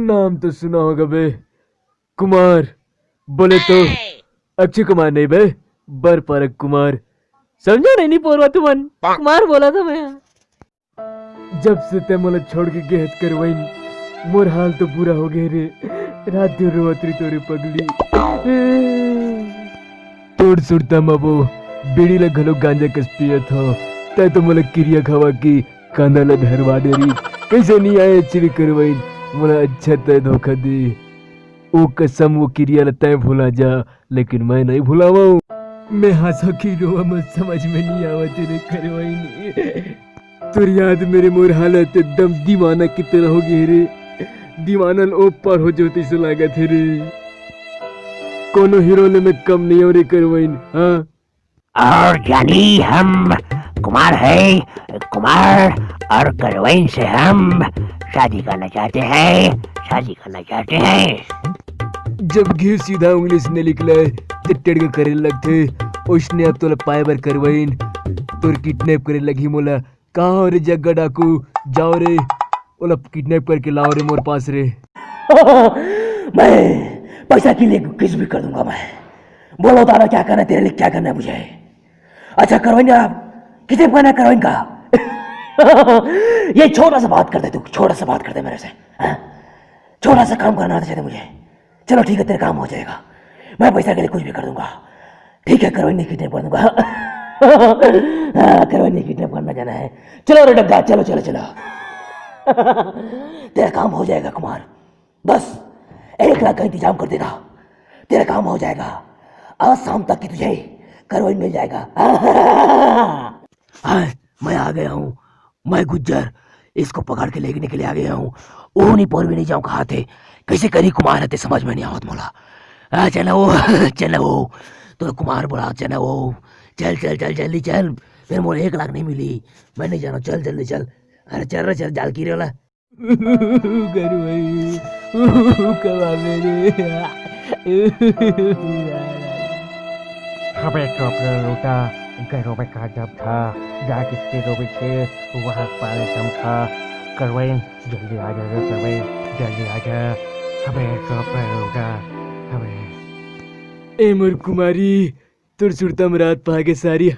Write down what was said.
नाम तो सुना होगा बे, कुमार। बोले तो अक्षय कुमार नहीं बे, बर परक कुमार। समझा नहीं पोरवा तुमन, कुमार बोला था मैं। जब से ते मोला छोड़ के गेहत कर वही मोर हाल तो पूरा हो गए रे। रात दिन रोवतरी तोरी पगली तोड़ सुड़ता मबो बीड़ी ले घलो गांजा कस पियत हो। तय तो मोला क्रिया खवा की कांदा ले धरवा दे रही। कैसे नहीं आए चिरी करवाई मोला अच्छा तय धोखा दी। ओ कसम वो क्रिया ले तय भूला जा, लेकिन मैं नहीं भुलावा। मैं हंसा की रोवा मत समझ में नहीं आवा तेरे करवाई नहीं। तुर याद मेरे मोर हालत एकदम दीवाना की तरह हो गई रे। दीवानल ऊपर हो जोती से लागत है रे। कोनो हीरो ने मैं कम नहीं हो रे करवाइन। हाँ और जानी हम कुमार है, कुमार और करवाइन से हम शादी करना चाहते हैं, शादी करना चाहते हैं। जब घी सीधा उंगली से निकला तो टेढ़ करे लगते। उसने अब तो पाए बर करवाइन तोर किडनैप करे लगी। मोला कहाँ हो रे जग्गा डाकू, जाओ रे ओला किडनैप करके लाओ रे मोर पास रे। मैं पैसा के लिए किस भी कर दूंगा। मैं बोलो तारा क्या करना है, तेरे लिए क्या करना है मुझे। अच्छा करवाएंगे आप, किसे करना करवाएंगे का? ये छोटा सा बात कर दे तू, छोटा सा बात कर दे मेरे से। छोटा सा काम करना चाहते मुझे। चलो ठीक है, तेरा काम हो जाएगा। मैं पैसा के लिए कुछ भी कर दूंगा। ठीक है, करवाएंगे किडनैप कर दूंगा। करवाएंगे किडनैप करना जाना है। चलो रे डग्गा, चलो चलो चलो। तेरा काम हो जाएगा कुमार, बस 1 लाख का इंतजाम कर देगा, तेरा काम हो जाएगा। आज शाम तक की तुझे करवाइन मिल जाएगा। मैं आ गया हूँ, मैं गुज्जर इसको पकड़ के लेने के लिए आ गया हूँ। वो नहीं पोर भी नहीं जाऊँ कहा थे, कैसे करी कुमार है समझ में नहीं आवत मोला। चलो चलो तो कुमार बोला चलो, चल चल चल जल्दी चल। फिर मोरे 1 लाख नहीं मिली, मैं नहीं जाना। चल जल्दी चल। अरे चल रहा चल, जाल की रे वाला हमें चौपड़ा लूटा, घरों में का जब था, जा किसके दो पीछे वहाँ पाले कम था। करवाइन जल्दी आ जा, करवाइन जल्दी आ जा। हमें चौपड़ा लूटा, हमें ए मोर कुमारी तुर सुरतम रात पागे सारी।